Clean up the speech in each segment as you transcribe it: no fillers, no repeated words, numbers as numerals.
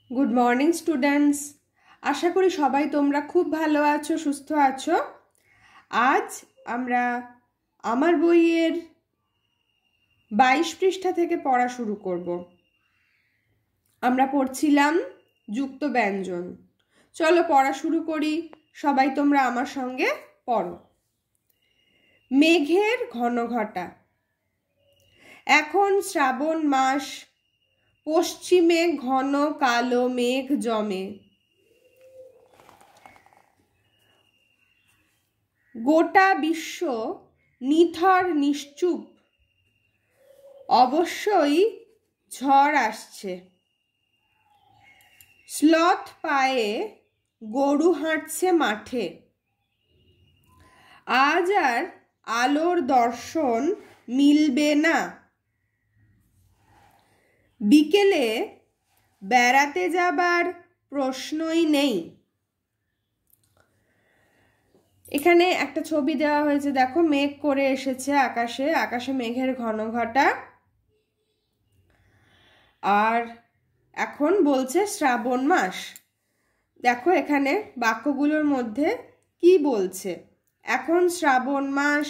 Good morning students. আশা করি সবাই তোমরা খুব ভালো আছো, সুস্থ আছো। আজ আমরা আমার বইয়ের 22 পৃষ্ঠা থেকে পড়া শুরু করব। আমরা পড়ছিলাম যুক্ত ব্যঞ্জন। চলো পড়া শুরু করি। সবাই তোমরা আমার সঙ্গে পড়ো। মেঘের ঘন ঘটা। এখন শ্রাবণ মাস, পশ্চিমে ঘন কালো মেঘ জমে। গোটা বিশ্ব নিথর নিশ্চুপ, অবশ্যই ঝড় আসছে। স্লথ পায়ে গরু হাঁটছে মাঠে। আজ আর আলোর দর্শন মিলবে না। বিকেলে বেড়াতে যাবার প্রশ্নই নেই। এখানে একটা ছবি দেওয়া হয়েছে, দেখো মেঘ করে এসেছে আকাশে, আকাশে মেঘের ঘন ঘটা। আর এখন বলছে শ্রাবণ মাস। দেখো এখানে বাক্যগুলোর মধ্যে কি বলছে। এখন শ্রাবণ মাস,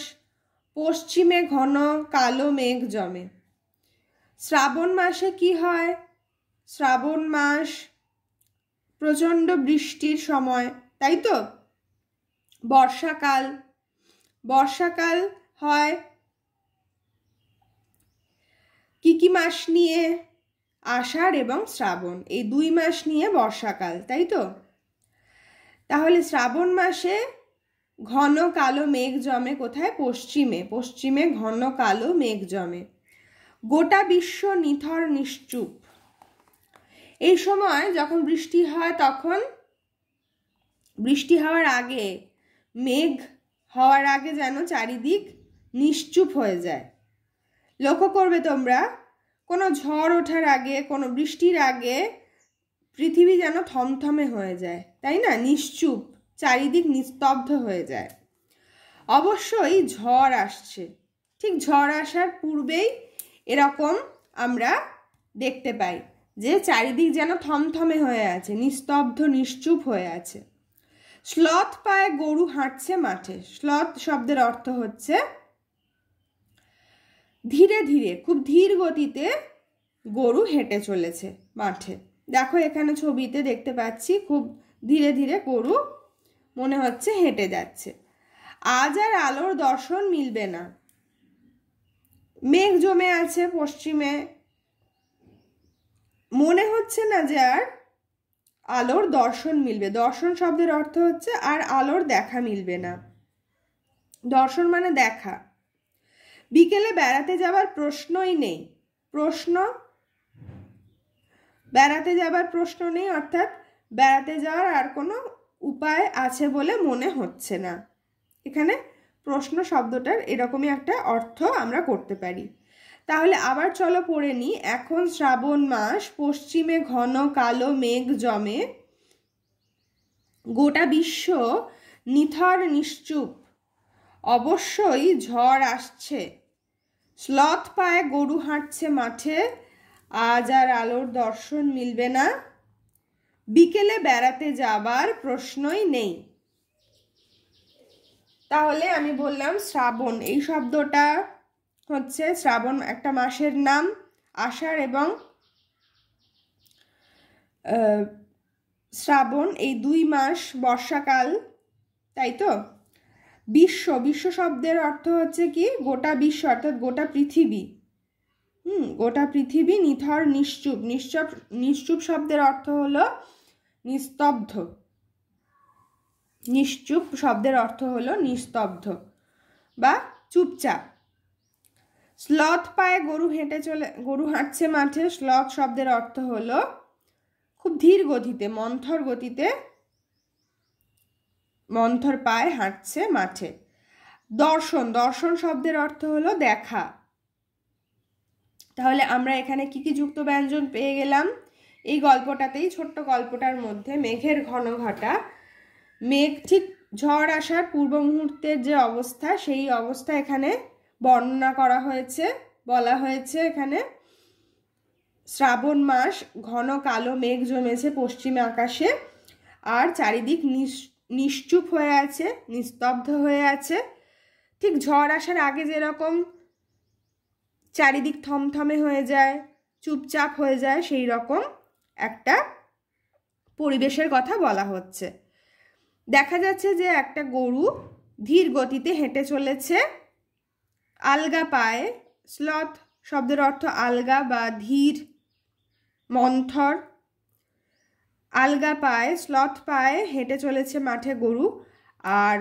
পশ্চিমে ঘন কালো মেঘ জমে। শ্রাবণ মাসে কি হয়? শ্রাবণ মাস প্রচণ্ড বৃষ্টির সময়, তাই তো? বর্ষাকাল, বর্ষাকাল হয় কি মাস নিয়ে? আষাঢ় এবং শ্রাবণ, এই 2 মাস নিয়ে বর্ষাকাল, তাই তো? তাহলে শ্রাবণ মাসে ঘন কালো মেঘ জমে কোথায়? পশ্চিমে। পশ্চিমে ঘন কালো মেঘ জমে। গোটা বিশ্ব নিথর নিশ্চুপ। এই সময় যখন বৃষ্টি হয়, তখন বৃষ্টি হওয়ার আগে, মেঘ হওয়ার আগে যেন চারিদিক নিশ্চুপ হয়ে যায়। লক্ষ্য করবে তোমরা, কোনো ঝড় ওঠার আগে, কোনো বৃষ্টির আগে পৃথিবী যেন থমথমে হয়ে যায়, তাই না? নিশ্চুপ, চারিদিক নিস্তব্ধ হয়ে যায়। অবশ্যই ঝড় আসছে। ঠিক ঝড় আসার পূর্বেই এরকম আমরা দেখতে পাই যে চারিদিক যেন থমথমে হয়ে আছে, নিস্তব্ধ নিশ্চুপ হয়ে আছে। স্লথ পায়ে গরু হাঁটছে মাঠে। স্লথ শব্দের অর্থ হচ্ছে ধীরে ধীরে, খুব ধীর গতিতে গরু হেঁটে চলেছে মাঠে। দেখো এখানে ছবিতে দেখতে পাচ্ছি খুব ধীরে ধীরে গরু মনে হচ্ছে হেঁটে যাচ্ছে। আজ আর আলোর দর্শন মিলবে না। মেঘ জমে আছে পশ্চিমে, মনে হচ্ছে না যে আর আলোর দর্শন মিলবে। দর্শন শব্দের অর্থ হচ্ছে আর আলোর দেখা মিলবে না। দর্শন মানে দেখা। বিকেলে বেড়াতে যাবার প্রশ্নই নেই। প্রশ্ন, বেড়াতে যাবার প্রশ্ন নেই, অর্থাৎ বেড়াতে যাওয়ার আর কোনো উপায় আছে বলে মনে হচ্ছে না। এখানে প্রশ্ন শব্দটার এরকমই একটা অর্থ আমরা করতে পারি। তাহলে আবার চলো পড়ে নিই। এখন শ্রাবণ মাস, পশ্চিমে ঘন কালো মেঘ জমে। গোটা বিশ্ব নিথর নিশ্চুপ, অবশ্যই ঝড় আসছে। স্লথ পায়ে গরু হাঁটছে মাঠে। আজ আর আলোর দর্শন মিলবে না। বিকেলে বেড়াতে যাবার প্রশ্নই নেই। তাহলে আমি বললাম শ্রাবণ, এই শব্দটা হচ্ছে, শ্রাবণ একটা মাসের নাম। আষাঢ় এবং শ্রাবণ এই 2 মাস বর্ষাকাল, তাই তো? বিশ্ব, বিশ্ব শব্দের অর্থ হচ্ছে কি? গোটা বিশ্ব, অর্থাৎ গোটা পৃথিবী। গোটা পৃথিবী নিথর নিশ্চুপ। নিশ্চুপ, নিশ্চুপ শব্দের অর্থ হলো নিস্তব্ধ। নিশ্চুপ শব্দের অর্থ হলো নিস্তব্ধ বা চুপচাপ। স্লথ পায়ে গরু হাঁটছে মাঠে। স্লথ শব্দের অর্থ হলো খুব ধীর গতিতে, মন্থর গতিতে, মন্থর পায়ে হাঁটছে মাঠে। দর্শন, দর্শন শব্দের অর্থ হলো দেখা। তাহলে আমরা এখানে কি কি যুক্ত ব্যঞ্জন পেয়ে গেলাম? এই গল্পটাতেই, ছোট্ট গল্পটার মধ্যে মেঘের ঘন ঘটা, মেঘ ঠিক ঝড় আসার পূর্ব মুহূর্তের যে অবস্থা, সেই অবস্থা এখানে বর্ণনা করা হয়েছে, বলা হয়েছে এখানে। শ্রাবণ মাস, ঘন কালো মেঘ জমেছে পশ্চিমে আকাশে, আর চারিদিক নিশ্চুপ হয়ে আছে, নিস্তব্ধ হয়ে আছে। ঠিক ঝড় আসার আগে যেরকম চারিদিক থমথমে হয়ে যায়, চুপচাপ হয়ে যায়, সেই রকম একটা পরিবেশের কথা বলা হচ্ছে। দেখা যাচ্ছে যে একটা গরু ধীর গতিতে হেঁটে চলেছে, আলগা পায়ে। স্লথ শব্দের অর্থ আলগা বা ধীর, মন্থর। আলগা পায়ে, স্লথ পায়ে হেঁটে চলেছে মাঠে গরু। আর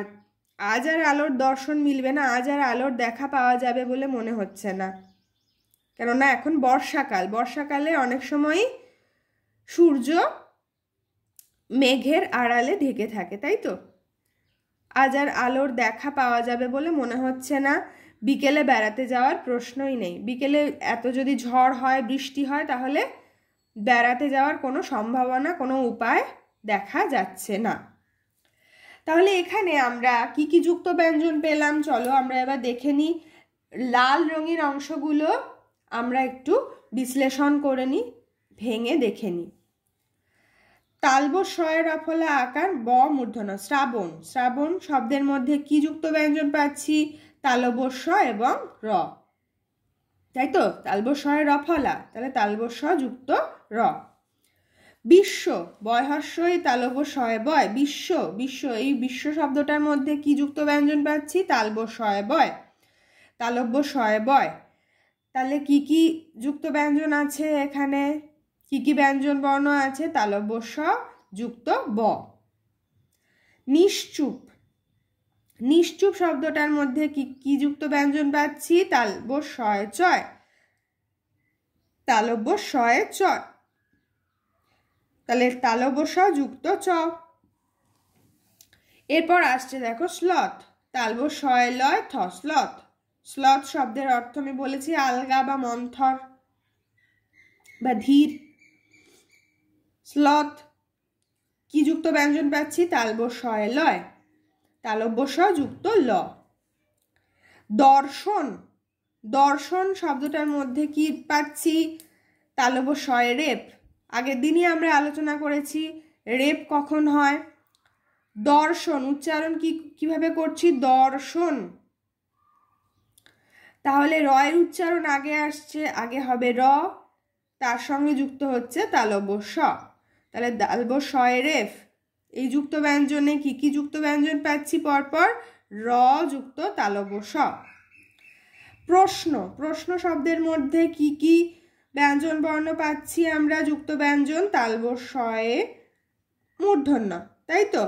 আজ আর আলোর দর্শন মিলবে না, আজ আর আলোর দেখা পাওয়া যাবে বলে মনে হচ্ছে না, কেননা এখন বর্ষাকাল। বর্ষাকালে অনেক সময়ই সূর্য মেঘের আড়ালে ঢেকে থাকে, তাই তো? আজ আর আলোর দেখা পাওয়া যাবে বলে মনে হচ্ছে না। বিকেলে বেড়াতে যাওয়ার প্রশ্নই নেই। বিকেলে এত যদি ঝড় হয়, বৃষ্টি হয়, তাহলে বেড়াতে যাওয়ার কোনো সম্ভাবনা, কোনো উপায় দেখা যাচ্ছে না। তাহলে এখানে আমরা কি কি যুক্ত ব্যঞ্জন পেলাম, চলো আমরা এবার দেখে নিই। লাল রঙিন অংশগুলো আমরা একটু বিশ্লেষণ করে নিই, ভেঙে দেখে নিই। তালব শয়ের রফলা আকার, ব মূর্ধন্য। শ্রাবণ, শ্রাবণ শব্দের মধ্যে কি যুক্ত ব্যঞ্জন পাচ্ছি? তালব শ এবং র, তাই তো? তালব শয়ের রফলা, তাহলে তালব শ যুক্ত র। বিশ্ব, বয় হর্ষই তালব শয়ে বয়। বিশ্ব, বিশ্ব, এই বিশ্ব শব্দটার মধ্যে কি যুক্ত ব্যঞ্জন পাচ্ছি? তালব শয়ে বয়, তালব্য শয়ে বয়। তাহলে কি কি যুক্ত ব্যঞ্জন আছে এখানে? কি কি ব্যঞ্জন বর্ণ আছে? তালব্য স যুক্ত ব। নিশ্চুপ, নিশ্চুপ শব্দটার মধ্যে কি কি যুক্ত ব্যঞ্জন পাচ্ছি? তালব্য শয়ে চয়, তালব্য শয়ে চয়, তাহলে তালব্য স যুক্ত চ। এরপর আসছে দেখো স্লথ, তালব্য শয়ে লয় থ, স্লথ। স্লথ শব্দের অর্থ আমি বলেছি আলগা বা মন্থর বা ধীর। স্লথ কি যুক্ত ব্যঞ্জন পাচ্ছি? তালব্য শয়ে লয়, তালব্য স যুক্ত ল। দর্শন, দর্শন শব্দটার মধ্যে কি পাচ্ছি? তালব্য শয়ে রেপ। আগের দিনই আমরা আলোচনা করেছি রেপ কখন হয়। দর্শন উচ্চারণ কিভাবে করছি? দর্শন। তাহলে র এর উচ্চারণ আগে আসছে, আগে হবে র, তার সঙ্গে যুক্ত হচ্ছে তালব্য স, তাহলে তালব্য শয়ে রেফ। এই যুক্ত ব্যঞ্জনে কি কি যুক্ত ব্যঞ্জন পাচ্ছি পরপর? র যুক্ত তালব্য স। প্রশ্ন, প্রশ্ন শব্দের মধ্যে কি কি ব্যঞ্জন বর্ণ পাচ্ছি আমরা যুক্ত ব্যঞ্জন? তালব্য শয়ে মূর্ধন্য, তাই তো?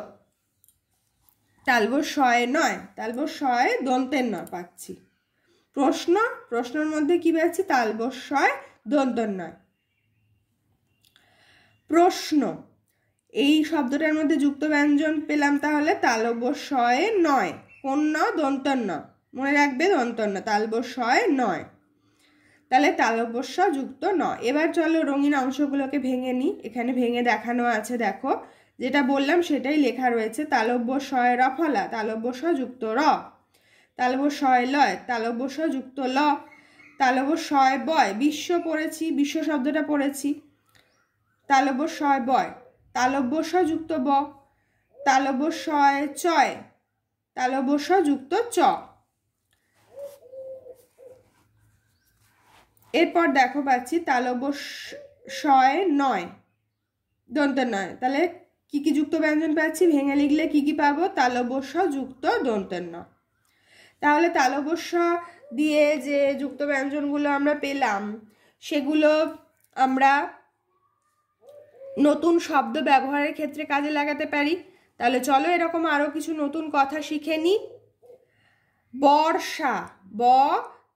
তালব্য শয়ে নয়, তালব্য শয়ে দন্তের নয় পাচ্ছি। প্রশ্ন, প্রশ্নের মধ্যে কি পাচ্ছি? তালব্য শয় দন্তের নয়। প্রশ্ন, এই শব্দটার মধ্যে যুক্ত ব্যঞ্জন পেলাম তাহলে তালব্য শয়ে নয়, কোন ন? দন্তর ন, মনে রাখবে দন্তর ন, তালব্য শয়ে নয়, তাহলে তালব্য স যুক্ত ন। এবার চলো রঙিন অংশগুলোকে ভেঙে নিই। এখানে ভেঙে দেখানো আছে, দেখো যেটা বললাম সেটাই লেখা রয়েছে। তালব্য শয়ে রফলা, তালব্য স যুক্ত র। তালব্য শয়ে লয়, তালব্য স যুক্ত ল। তালব্য শয়ে বয়, বিশ্ব পড়েছি, বিশ্ব শব্দটা পড়েছি, তালব্য শয়ে বয়, তালব্য স যুক্ত ব। তালব্য শয়ে চয়, তালব্য স যুক্ত চ। এরপর দেখো পাচ্ছি তালব্য শয়ে নয়, দন্ত নয়, তাহলে কি কি যুক্ত ব্যঞ্জন পাচ্ছি? ভেঙে লিখলে কি কি পাবো? তালব্য স যুক্ত দন্তের ন। তাহলে তালব্য স দিয়ে যে যুক্ত ব্যঞ্জনগুলো আমরা পেলাম, সেগুলো আমরা নতুন শব্দ ব্যবহারের ক্ষেত্রে কাজে লাগাতে পারি। তাহলে চলো এরকম আরো কিছু নতুন কথা শিখে নিই। বর্ষা, ব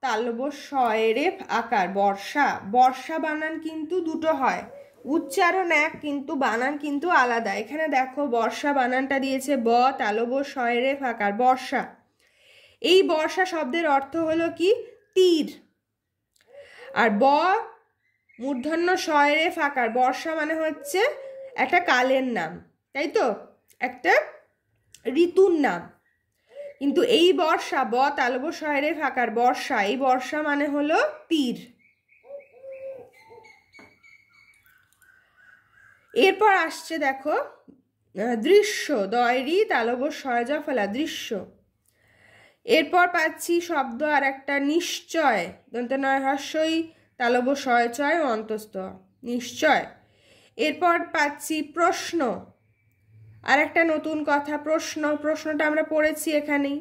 তালব্য শয়ে রেফ আকার, বর্ষা। বর্ষা বানান কিন্তু দুটো হয়, উচ্চারণ এক কিন্তু বানান কিন্তু আলাদা। এখানে দেখো বর্ষা বানানটা দিয়েছে ব তালব্য শয়ে রেফ আকার, বর্ষা। এই বর্ষা শব্দের অর্থ হলো কি? তীর। আর ব মূর্ধন্য শয়ে রেফ আকার, বর্ষা মানে হচ্ছে একটা কালের নাম, তাই তো? একটা ঋতুর নাম। কিন্তু এই বর্ষা, ব তালব্য শয়ে রেফ আকার, বর্ষা, এই বর্ষা মানে হলো তীর। এরপর আসছে দেখো দৃশ্য, দয়রি তালব্য শয় জ ফলা, দৃশ্য। এরপর পাচ্ছি শব্দ আর একটা নিশ্চয়, দন্তে নয় হ্রস্বই তালব্য শয় চয় ও অন্তস্থ, নিশ্চয়। এরপর পাচ্ছি প্রশ্ন, আর একটা নতুন কথা, প্রশ্ন, প্রশ্নটা আমরা পড়েছি এখানেই,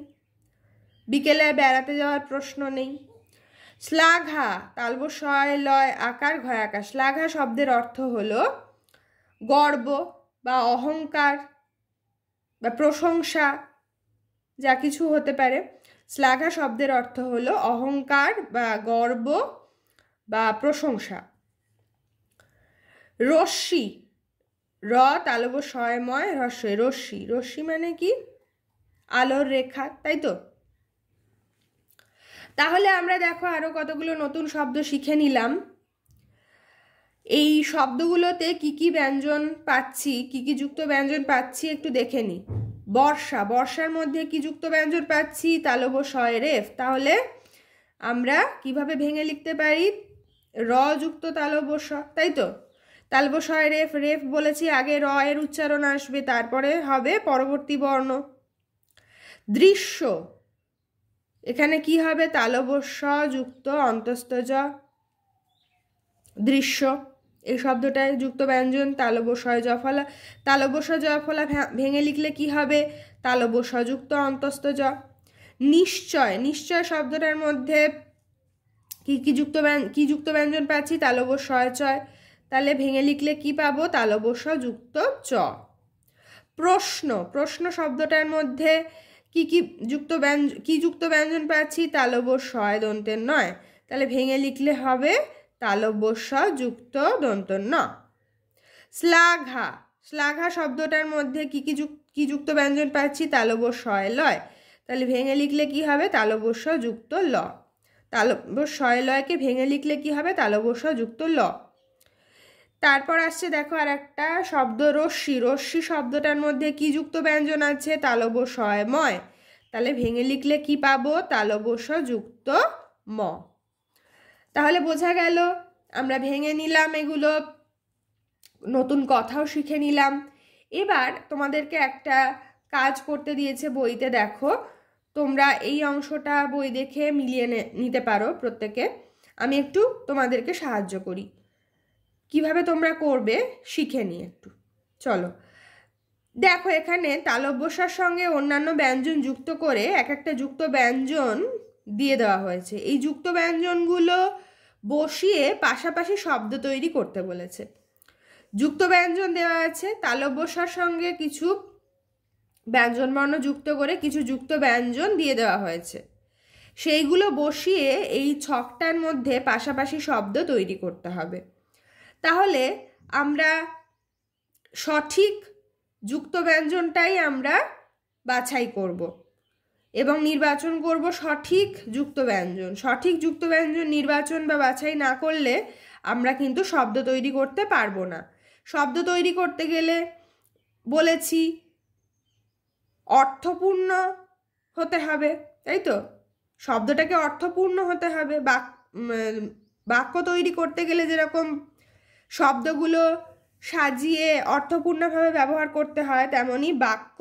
বিকেলে বেড়াতে যাওয়ার প্রশ্ন নেই। শ্লাঘা তালব্য শয় লয় আকার ঘয় আকার, শ্লাঘা শব্দের অর্থ হলো গর্ব বা অহংকার বা প্রশংসা, যা কিছু হতে পারে। শ্লাঘা শব্দের অর্থ হলো অহংকার বা গর্ব বা প্রশংসা। রশ্মি, র তালব্য শয়ময় হ্রস্বই, রশ্মি, রশ্মি মানে কি? আলোর রেখা, তাই তো? তাহলে আমরা দেখো আরো কতগুলো নতুন শব্দ শিখে নিলাম। এই শব্দগুলোতে কি কি ব্যঞ্জন পাচ্ছি, কি কি যুক্ত ব্যঞ্জন পাচ্ছি একটু দেখে নিই। বর্ষা, বর্ষার মধ্যে কি যুক্ত ব্যঞ্জন পাচ্ছি? তালব্য শয় রেফ। তাহলে আমরা কিভাবে ভেঙে লিখতে পারি? র যুক্ত তালব্য শ, তাই তো? তালব্য শয় রেফ, রেফ বলেছি আগে র এর উচ্চারণ আসবে, তারপরে হবে পরবর্তী বর্ণ। দৃশ্য, এখানে কি হবে? তালব্য শ যুক্ত অন্তস্থ জ, দৃশ্য। এই শব্দটায় যুক্ত ব্যঞ্জন তালব্য শয় জ ফলা, তালব্য শ জ ফলা ভেঙে লিখলে কি হবে? তালব্য শ যুক্ত অন্তস্থ জ। নিশ্চয়, নিশ্চয় শব্দটার মধ্যে কি যুক্ত ব্যঞ্জন পাচ্ছি? তালব্য শয় চয়, তাহলে ভেঙে লিখলে কি পাবো? তালব্য শ যুক্ত চ। প্রশ্ন, প্রশ্ন শব্দটার মধ্যে কি যুক্ত ব্যঞ্জন পাচ্ছি? তালব্য শয় দন্তের নয়, তাহলে ভেঙে লিখলে হবে তালব্য শ যুক্ত দন্ত ন। শ্লাঘা, শ্লাঘা শব্দটার মধ্যে কি যুক্ত ব্যঞ্জন পাচ্ছি? তালব্য শয় লয়, তাহলে ভেঙে লিখলে কি হবে? তালব্য শ যুক্ত ল। তালব্য শয় লয়কে ভেঙে লিখলে কি হবে? তালব্য শ যুক্ত ল। তারপর আসছে দেখো আর একটা শব্দ রশ্মি, রশ্মি শব্দটার মধ্যে কি যুক্ত ব্যঞ্জন আছে? তালব্য শয় ময়, তাহলে ভেঙে লিখলে কি পাবো? তালব্য শ যুক্ত ম। তাহলে বোঝা গেল, আমরা ভেঙে নিলাম এগুলো, নতুন কথাও শিখে নিলাম। এবার তোমাদেরকে একটা কাজ করতে দিয়েছে বইতে, দেখো তোমরা এই অংশটা বই দেখে মিলিয়ে নিতে পারো প্রত্যেকে। আমি একটু তোমাদেরকে সাহায্য করি, কিভাবে তোমরা করবে শিখে নিয়ে একটু। চলো দেখো, এখানে তালব্য শর সঙ্গে অন্যান্য ব্যঞ্জন যুক্ত করে এক একটা যুক্ত ব্যঞ্জন দিয়ে দেওয়া হয়েছে। এই যুক্ত ব্যঞ্জনগুলো বসিয়ে পাশাপাশি শব্দ তৈরি করতে বলেছে। যুক্ত ব্যঞ্জন দেওয়া আছে, তালব্য শর সঙ্গে কিছু ব্যঞ্জনবর্ণ যুক্ত করে কিছু যুক্ত ব্যঞ্জন দিয়ে দেওয়া হয়েছে। সেইগুলো বসিয়ে এই ছকটার মধ্যে পাশাপাশি শব্দ তৈরি করতে হবে। তাহলে আমরা সঠিক যুক্ত ব্যঞ্জনটাই আমরা বাছাই করব এবং নির্বাচন করব সঠিক যুক্ত ব্যঞ্জন। সঠিক যুক্ত ব্যঞ্জন নির্বাচন বা বাছাই না করলে আমরা কিন্তু শব্দ তৈরি করতে পারবো না। শব্দ তৈরি করতে গেলে বলেছি অর্থপূর্ণ হতে হবে, তাই তো? শব্দটাকে অর্থপূর্ণ হতে হবে। বাক্য তৈরি করতে গেলে যেরকম শব্দগুলো সাজিয়ে অর্থপূর্ণভাবে ব্যবহার করতে হয়, তেমনি বাক্য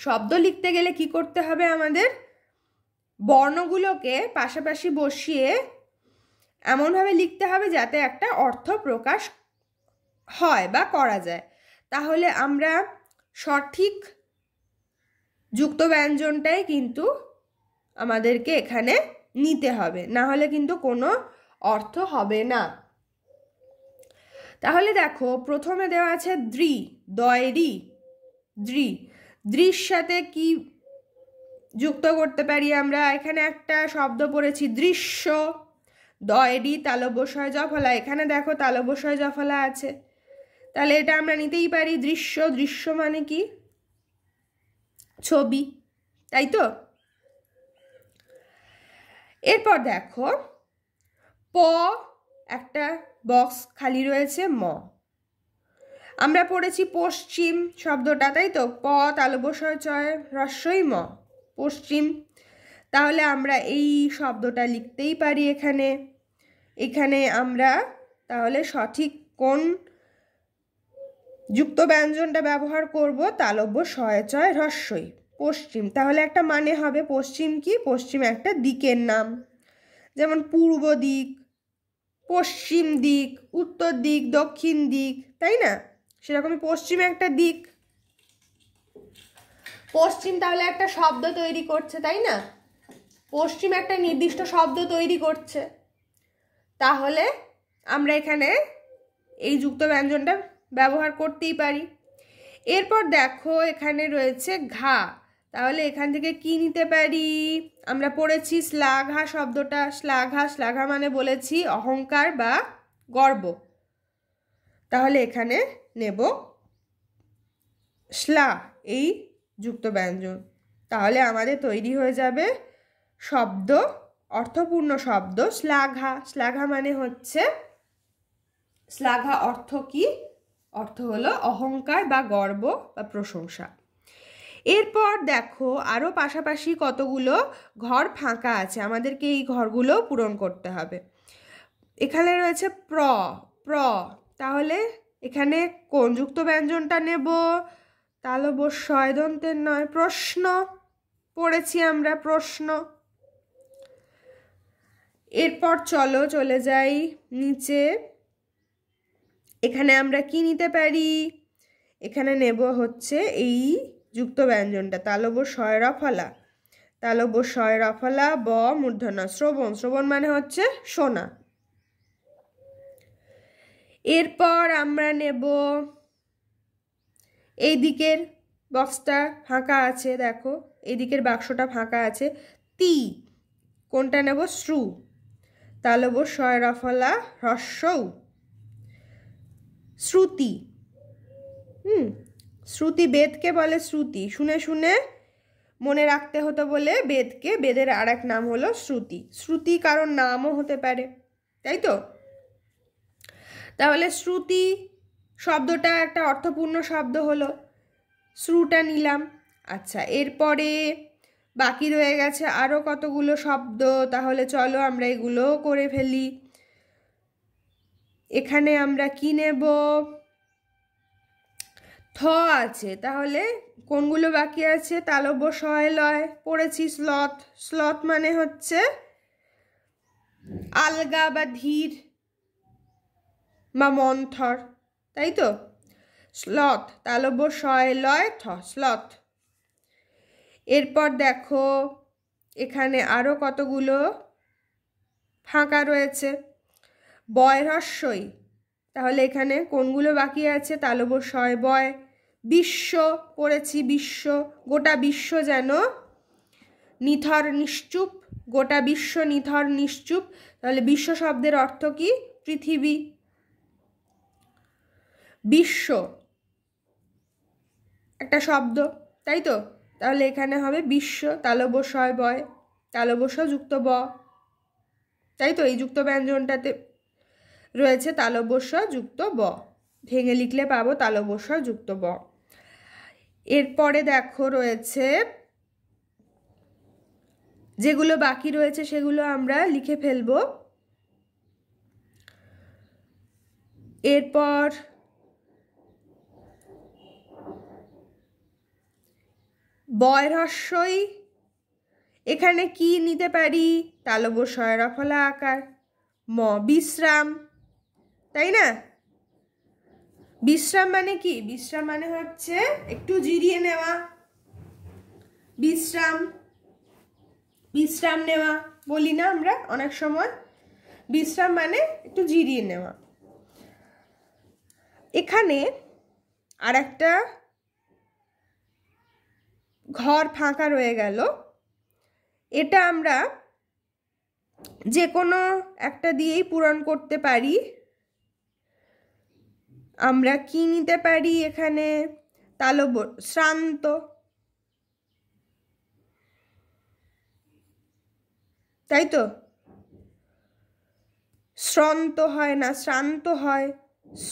শব্দ লিখতে গেলে কি করতে হবে? আমাদের বর্ণগুলোকে পাশাপাশি বসিয়ে এমনভাবে লিখতে হবে যাতে একটা অর্থ প্রকাশ হয় বা করা যায়। তাহলে আমরা সঠিক যুক্ত ব্যঞ্জনটাই কিন্তু আমাদেরকে এখানে নিতে হবে, না হলে কিন্তু কোনো অর্থ হবে না। তাহলে দেখো প্রথমে দেওয়া আছে দ্রি, দয়রি, দ্রি। দ্রির সাথে কি যুক্ত করতে পারি আমরা? এখানে একটা শব্দ পড়েছি দৃশ্য, দয়রি তালব্য শয় জ ফলা। এখানে দেখো তালব্য শয় জ ফলা আছে, তাহলে এটা আমরা নিতেই পারি দৃশ্য। দৃশ্য মানে কি? ছবি, তাই তো? এরপর দেখো প, একটা বক্স খালি রয়েছে ম। আমরা পড়েছি পশ্চিম শব্দটা, তাই তো? প তালব্য শয় চয় হ্রস্বই ম, পশ্চিম। তাহলে আমরা এই শব্দটা লিখতেই পারি এখানে। এখানে আমরা তাহলে সঠিক কোন যুক্ত ব্যঞ্জনটা ব্যবহার করব তালব্য শয়ে চয় হ্রস্বই। পশ্চিম, তাহলে একটা মানে হবে পশ্চিম কি? পশ্চিম একটা দিকের নাম, যেমন পূর্ব দিক, পশ্চিম দিক, উত্তর দিক, দক্ষিণ দিক, তাই না? সেরকমই পশ্চিম একটা দিক। পশ্চিম তাহলে একটা শব্দ তৈরি করছে, তাই না? পশ্চিম একটা নির্দিষ্ট শব্দ তৈরি করছে, তাহলে আমরা এখানে এই যুক্ত ব্যঞ্জনটা ব্যবহার করতেই পারি। এরপর দেখো এখানে রয়েছে ঘা, তাহলে এখান থেকে কি নিতে পারি? আমরা পড়েছি শ্লাঘা শব্দটা। শ্লাঘা, শ্লাঘা মানে বলেছি অহংকার বা গর্ব, তাহলে এখানে নেব শ্লা, এই যুক্ত ব্যঞ্জন। তাহলে আমাদের তৈরি হয়ে যাবে শব্দ, অর্থপূর্ণ শব্দ শ্লাঘা। শ্লাঘা মানে হচ্ছে, শ্লাঘা অর্থ কি? অর্থ হলো অহংকার বা গর্ব বা প্রশংসা। এরপর দেখো আরও পাশাপাশি কতগুলো ঘর ফাঁকা আছে, আমাদেরকে এই ঘরগুলো পূরণ করতে হবে। এখানে রয়েছে প্র, প্র, তাহলে এখানে কোন যুক্ত ব্যঞ্জনটা নেব? তালব্য শয় দন্তের নয়, প্রশ্ন, পড়েছি আমরা প্রশ্ন। এরপর চলো চলে যাই নিচে। এখানে আমরা কি নিতে পারি? এখানে নেব হচ্ছে এই যুক্ত ব্যঞ্জনটা তালব্য শয় রফলা। তালব্য শয় রফলা ব মূর্ধন্য শ্রবণ, শ্রবণ মানে হচ্ছে শোনা। এরপর আমরা নেব এই দিকের বক্সটা ফাঁকা আছে, দেখো এই দিকের বাক্সটা ফাঁকা আছে, তি, কোনটা নেব? শ্রু, তালব্য শয় রফলা হ্রস্বউ, শ্রুতি। শ্রুতি, বেদকে বলে শ্রুতি, শুনে শুনে মনে রাখতে হতো বলে বেদকে, বেদের আর এক নাম হলো শ্রুতি। শ্রুতি কারণ নামও হতে পারে, তাই তো? তাহলে শ্রুতি শব্দটা একটা অর্থপূর্ণ শব্দ হলো, শ্রুটা নিলাম। আচ্ছা, এরপরে বাকি রয়ে গেছে আরও কতগুলো শব্দ, তাহলে চলো আমরা এগুলো করে ফেলি। এখানে আমরা কি নেব? থ আছে, তাহলে কোনগুলো বাকি আছে? তালব্য শয় লয়, পড়েছি স্লথ। স্লথ মানে হচ্ছে আলগা বা ধীর বা মন্থর, তাই তো? স্লথ, তালব্য শয় লয় থ, স্লথ। এরপর দেখো এখানে আরও কতগুলো ফাঁকা রয়েছে, বয় হ্রস্বই, তাহলে এখানে কোনগুলো বাকি আছে? তালব্য শয় বয়। বিশ্ব, পড়েছি বিশ্ব, গোটা বিশ্ব যেন নিথর নিশ্চুপ, গোটা বিশ্ব নিথর নিশ্চুপ, তাহলে বিশ্ব শব্দের অর্থ কি? পৃথিবী। বিশ্ব একটা শব্দ, তাই তো? তাহলে এখানে হবে বিশ্ব, তালব্য শয় বয়, তালব্য শ যুক্ত ব, তাই তো? এই যুক্ত ব্যঞ্জনটাতে রয়েছে তালব্য শ যুক্ত ব, ভেঙে লিখলে পাবো তালব্য শ যুক্ত ব। এরপরে দেখো রয়েছে যেগুলো বাকি রয়েছে সেগুলো আমরা লিখে ফেলবো। এরপর বয় হ্রস্বই, এখানে কি নিতে পারি? তালব্য শয় রফলা আকার ম, বিশ্রাম, তাই না? বিশ্রাম মানে কি? বিশ্রাম মানে হচ্ছে একটু জিরিয়ে নেওয়া, বিশ্রাম, বিশ্রাম নেওয়া বলি না আমরা অনেক সময়? বিশ্রাম মানে একটু জিরিয়ে নেওয়া। এখানে আর একটা ঘর ফাঁকা রয়ে গেল, এটা আমরা যে কোনো একটা দিয়েই পূরণ করতে পারি। আমরা কি নিতে পারি এখানে? তালব্য শ্রান্ত, তাই তো? শ্রান্ত হয় না, শ্রান্ত হয়,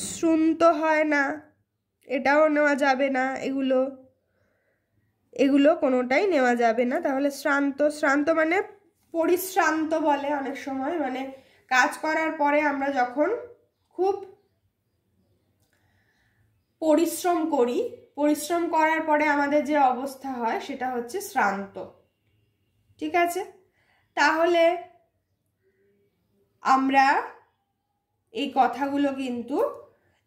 শ্রুন্ত হয় না, এটাও নেওয়া যাবে না, এগুলো এগুলো কোনোটাই নেওয়া যাবে না। তাহলে শ্রান্ত, শ্রান্ত মানে পরিশ্রান্ত বলে অনেক সময়, মানে কাজ করার পরে আমরা যখন খুব পরিশ্রম করি, পরিশ্রম করার পরে আমাদের যে অবস্থা হয় সেটা হচ্ছে শ্রান্ত। ঠিক আছে, তাহলে আমরা এই কথাগুলো কিন্তু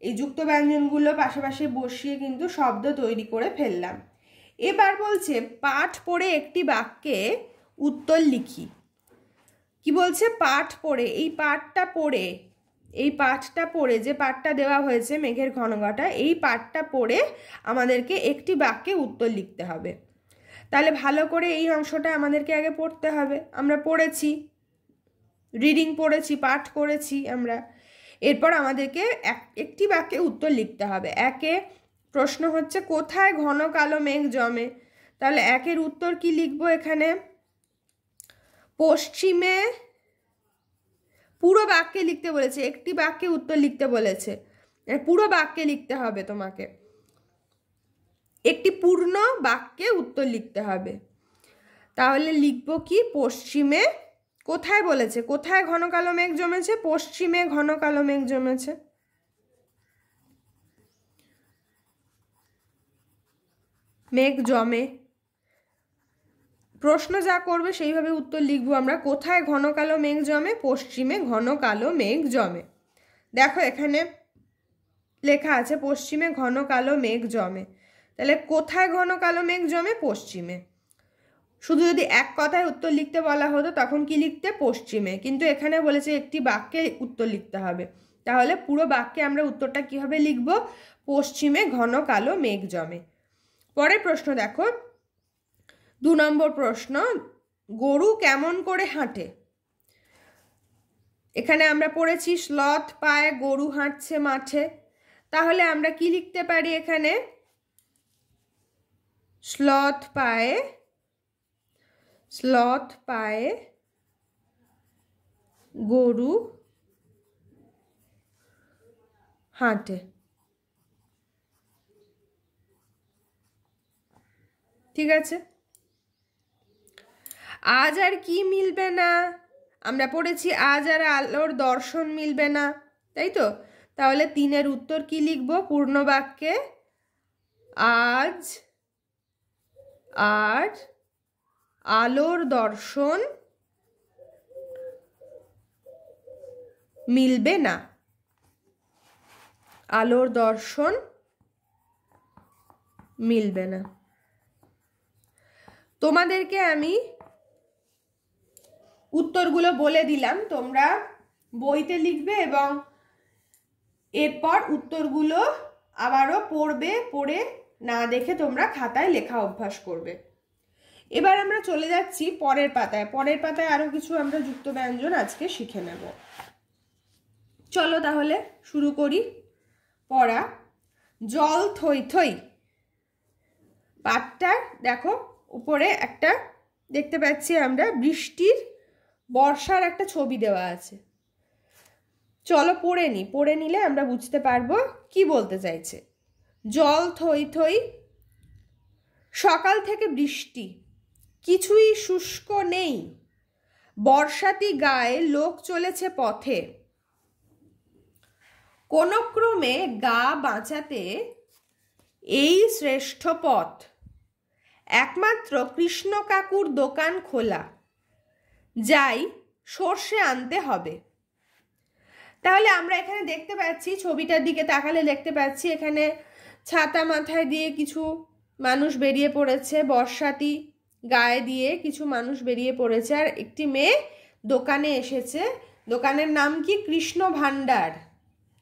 এই যুক্ত ব্যঞ্জনগুলো পাশাপাশি বসিয়ে কিন্তু শব্দ তৈরি করে ফেললাম। এবার বলছে পাঠ পড়ে একটি বাক্যে উত্তর লিখি। কি বলছে? পাঠ পড়ে, এই পাঠটা পড়ে, এই পাঠটা পড়ে, যে পাঠটা দেওয়া হয়েছে মেঘের ঘনঘটা, এই পাঠটা পড়ে আমাদেরকে একটি বাক্যে উত্তর লিখতে হবে। তাহলে ভালো করে এই অংশটা আমাদেরকে আগে পড়তে হবে। আমরা পড়েছি, রিডিং পড়েছি, পাঠ করেছি আমরা। এরপর আমাদেরকে একটি বাক্যে উত্তর লিখতে হবে। একে প্রশ্ন হচ্ছে কোথায় ঘন কালো মেঘ জমে। তাহলে একের উত্তর কি লিখবো এখানে? পশ্চিমে। পুরো বাক্যে লিখতে বলেছে, একটি বাক্যে উত্তর লিখতে বলেছে, পুরো বাক্যে লিখতে হবে তোমাকে, একটি পূর্ণ বাক্যে উত্তর লিখতে হবে। তাহলে লিখবো কি? পশ্চিমে। কোথায় বলেছে? কোথায় ঘন কালো মেঘ জমেছে? পশ্চিমে ঘন কালো মেঘ জমেছে। মেঘ জমে, প্রশ্ন যা করবে সেইভাবে উত্তর লিখবো আমরা। কোথায় ঘন কালো মেঘ জমে? পশ্চিমে ঘন কালো মেঘ জমে। দেখো এখানে লেখা আছে পশ্চিমে ঘন কালো মেঘ জমে। তাহলে কোথায় ঘন কালো মেঘ জমে? পশ্চিমে। শুধু যদি এক কথায় উত্তর লিখতে বলা হতো তখন কি লিখতে? পশ্চিমে। কিন্তু এখানে বলেছে একটি বাক্যে উত্তর লিখতে হবে। তাহলে পুরো বাক্যে আমরা উত্তরটা কিভাবে লিখব? পশ্চিমে ঘন কালো মেঘ জমে। পরের প্রশ্ন দেখো, 2 নম্বর প্রশ্ন, গরু কেমন করে হাঁটে। এখানে আমরা পড়েছি শ্লথ পায়ে গরু হাঁটছে মাঠে। তাহলে আমরা কি লিখতে পারি এখানে? শ্লথ পায়ে, শ্লথ পায়ে গরু হাঁটে। ঠিক আছে, আজ আর কি মিলবে না। আমরা পড়েছি আজ আর আলোর দর্শন মিলবে না, তাই তো? তাহলে 3-এর উত্তর কি লিখবো পূর্ণ বাক্যে? আজ আর আলোর দর্শন মিলবে না। আলোর দর্শন মিলবে না। তোমাদেরকে আমি উত্তরগুলো বলে দিলাম, তোমরা বইতে লিখবে এবং এরপর উত্তরগুলো আবারও পড়বে, পড়ে না দেখে তোমরা খাতায় লেখা অভ্যাস করবে। এবার আমরা চলে যাচ্ছি পরের পাতায়। পরের পাতায় আরো কিছু আমরা যুক্ত ব্যঞ্জন আজকে শিখে নেব। চলো তাহলে শুরু করি পড়া। জল থই থই। পাঠটা দেখো, উপরে একটা দেখতে পাচ্ছি আমরা বৃষ্টির, বর্ষার একটা ছবি দেওয়া আছে। চলো পড়ে নি, পড়ে নিলে আমরা বুঝতে পারবো কি বলতে চাইছে। জল থই থই, সকাল থেকে বৃষ্টি, কিছুই শুষ্ক নেই, বর্ষাতি গায়ে লোক চলেছে পথে, কোন ক্রমে গা বাঁচাতে এই শ্রেষ্ঠ পথ, একমাত্র কৃষ্ণ কাকুর দোকান খোলা, যাই সর্ষে আনতে হবে। তাহলে আমরা এখানে দেখতে পাচ্ছি, ছবিটার দিকে তাকালে দেখতে পাচ্ছি এখানে ছাতা মাথায় দিয়ে কিছু মানুষ বেরিয়ে পড়েছে, বর্ষাতি গায়ে দিয়ে কিছু মানুষ বেরিয়ে পড়েছে, আর একটি মেয়ে দোকানে এসেছে। দোকানের নাম কি? কৃষ্ণ ভান্ডার।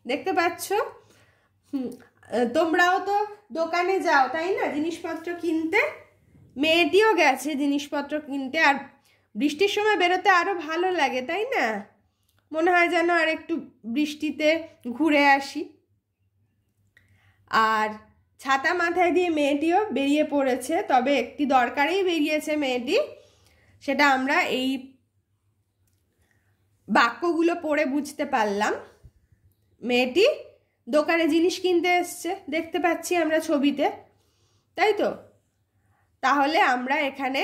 দেখতে পাচ্ছ? তোমরাও তো দোকানে যাও তাই না জিনিসপত্র কিনতে? মেয়েটিও গেছে জিনিসপত্র কিনতে। আর বৃষ্টির সময় বেরোতে আরো ভালো লাগে তাই না? মনে হয় যেন আর একটু বৃষ্টিতে ঘুরে আসি। আর ছাতা মাথায় দিয়ে মেয়েটিও বেরিয়ে পড়েছে, তবে একটি দরকারেই বেরিয়েছে মেয়েটি, সেটা আমরা এই বাক্যগুলো পড়ে বুঝতে পারলাম। মেয়েটি দোকানে জিনিস কিনতে এসছে, দেখতে পাচ্ছি আমরা ছবিতে, তাই তো? তাহলে আমরা এখানে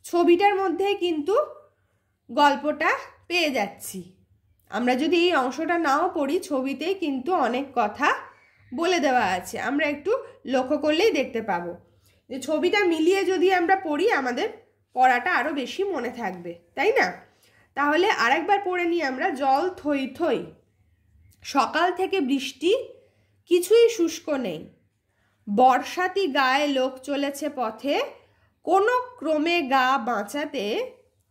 ছবিটার মধ্যেই কিন্তু গল্পটা পেয়ে যাচ্ছি। আমরা যদি এই অংশটা নাও পড়ি, ছবিতেই কিন্তু অনেক কথা বলে দেওয়া আছে, আমরা একটু লক্ষ্য করলেই দেখতে পাবো যে ছবিটা মিলিয়ে যদি আমরা পড়ি আমাদের পড়াটা আরও বেশি মনে থাকবে, তাই না? তাহলে আরেকবার পড়ে নিই আমরা। জল থই থই, সকাল থেকে বৃষ্টি, কিছুই শুষ্ক নেই, বর্ষাতি গায়ে লোক চলেছে পথে, কোনো ক্রমে গা বাঁচাতে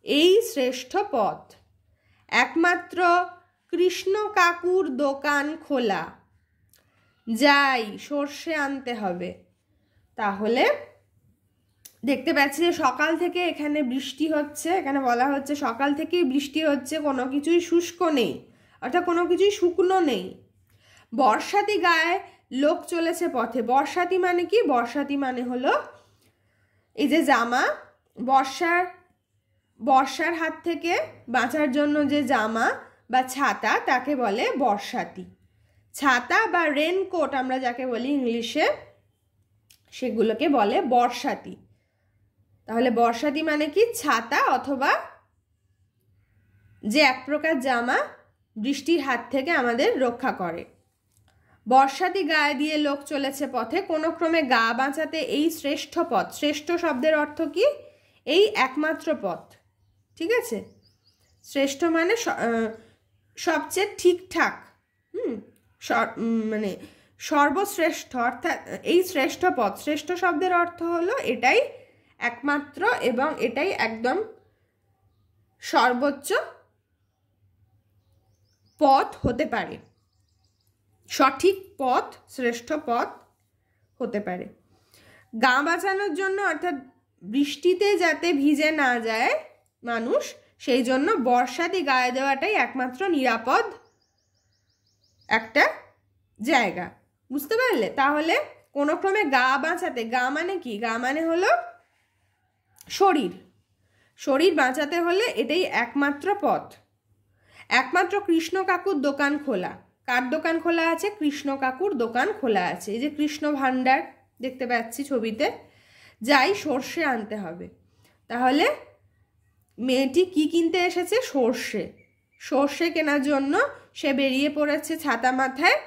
এই শ্রেষ্ঠ পথ, একমাত্র কৃষ্ণ কাকুর দোকান খোলা, যাই সর্ষে আনতে হবে। তাহলে দেখতে পাচ্ছি যে সকাল থেকে এখানে বৃষ্টি হচ্ছে, এখানে বলা হচ্ছে সকাল থেকেই বৃষ্টি হচ্ছে, কোনো কিছুই শুষ্ক নেই, অর্থাৎ কোনো কিছুই শুকনো নেই। বর্ষাতি গায়ে লোক চলেছে পথে, বর্ষাতি মানে কি? বর্ষাতি মানে হলো এই যে জামা, বর্ষার হাত থেকে বাঁচার জন্য যে জামা বা ছাতা তাকে বলে বর্ষাতি। ছাতা বা রেনকোট আমরা যাকে বলি ইংলিশে, সেগুলোকে বলে বর্ষাতি। তাহলে বর্ষাতি মানে কি? ছাতা অথবা যে এক প্রকার জামা বৃষ্টির হাত থেকে আমাদের রক্ষা করে। বর্ষাতি গায়ে দিয়ে লোক চলেছে পথে, কোনো ক্রমে গা বাঁচাতে এই শ্রেষ্ঠ পথ। শ্রেষ্ঠ শব্দের অর্থ কি? এই একমাত্র পথ, ঠিক আছে? শ্রেষ্ঠ মানে সবচেয়ে ঠিকঠাক, মানে সর্বশ্রেষ্ঠ, অর্থাৎ এই শ্রেষ্ঠ পথ। শ্রেষ্ঠ শব্দের অর্থ হলো এটাই একমাত্র এবং এটাই একদম সর্বোচ্চ পথ হতে পারে, সঠিক পথ, শ্রেষ্ঠ পথ হতে পারে। গা বাঁচানোর জন্য, অর্থাৎ বৃষ্টিতে যাতে ভিজে না যায় মানুষ, সেই জন্য বর্ষাতি গায়ে দেওয়াটাই একমাত্র নিরাপদ একটা জায়গা। বুঝতে পারলে? তাহলে কোনো ক্রমে গা বাঁচাতে, গা মানে কি? গা মানে হলো শরীর, শরীর বাঁচাতে হলে এটাই একমাত্র পথ। একমাত্র কৃষ্ণ কাকুর দোকান খোলা। কার দোকান খোলা আছে? কৃষ্ণ কাকুর দোকান খোলা আছে। এই যে কৃষ্ণ ভাণ্ডার দেখতে পাচ্ছি ছবিতে, যাই সর্ষে আনতে হবে। তাহলে মেয়েটি কি কিনতে এসেছে? সর্ষে। সর্ষে কেনার জন্য সে বেরিয়ে পড়েছে ছাতা মাথায়,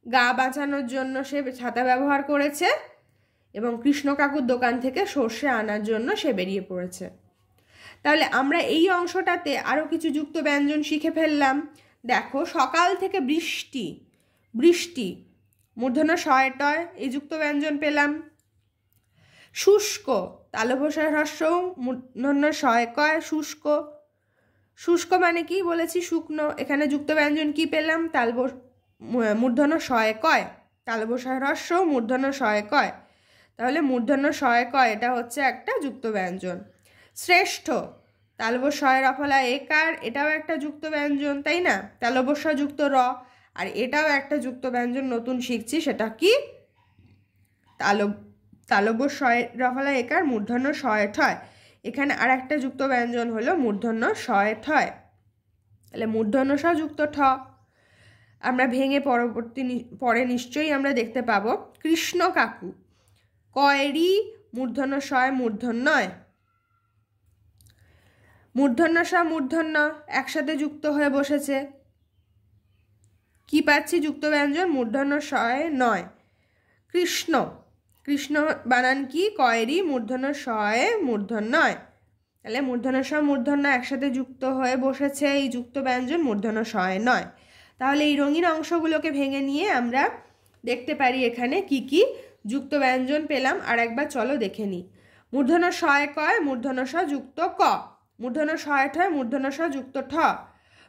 গা বাঁচানোর জন্য সে ছাতা ব্যবহার করেছে এবং কৃষ্ণ কাকুর দোকান থেকে সর্ষে আনার জন্য সে বেরিয়ে পড়েছে। তাহলে আমরা এই অংশটাতে আরও কিছু যুক্ত ব্যঞ্জন শিখে ফেললাম। দেখো, সকাল থেকে বৃষ্টি, বৃষ্টি মূর্ধন্য শয়টয়, এই যুক্ত ব্যঞ্জন পেলাম। শুষ্ক, তালবসায় হ্রস্ব মূর্ধন্য শয়কয়, শুষ্ক। শুষ্ক মানে কি বলেছি? শুকনো। এখানে যুক্ত ব্যঞ্জন কি পেলাম? মূর্ধন্য শয়কয়, তালবসায় হ্রস্ব মূর্ধন্য শয়কয়। তাহলে মূর্ধন্য শয়কয় এটা হচ্ছে একটা যুক্ত ব্যঞ্জন। শ্রেষ্ঠ, তালবস্বয় রফলা একার, এটাও একটা যুক্ত ব্যঞ্জন, তাই না? তালবস্ব যুক্ত র, আর এটাও একটা যুক্ত ব্যঞ্জন নতুন শিখছি, সেটা কি? তালবস্বয় রফলা একার মূর্ধন্য শয় ঠয়। এখানে আর একটা যুক্ত ব্যঞ্জন হলো মূর্ধন্য শয় ঠয়। তাহলে মূর্ধন্য স যুক্ত ঠ আমরা ভেঙে পরে নিশ্চয়ই আমরা দেখতে পাবো। কৃষ্ণ কাকু, কয়েরি মূর্ধন্য শয় মূর্ধন্যয়, মূর্ধন্য স মূর্ধন্য একসাথে যুক্ত হয়ে বসেছে, কি পাচ্ছি? যুক্ত ব্যঞ্জন মূর্ধন্য শয় নয়। কৃষ্ণ, কৃষ্ণ বানান কি? কয়েরি মূর্ধন্য শয়ে মূর্ধন্যয়। তাহলে মূর্ধন্য স মূর্ধন্য একসাথে যুক্ত হয়ে বসেছে, এই যুক্ত ব্যঞ্জন মূর্ধন্য শয় নয়। তাহলে এই রঙিন অংশগুলোকে ভেঙে নিয়ে আমরা দেখতে পারি এখানে কি কি যুক্ত ব্যঞ্জন পেলাম। আর একবার চলো দেখে নিই। মূর্ধন্য শয় কয়, মূর্ধন্য স যুক্ত ক, মূর্ধন্য শয় ঠয় মূর্ধন্য স যুক্ত ঠ,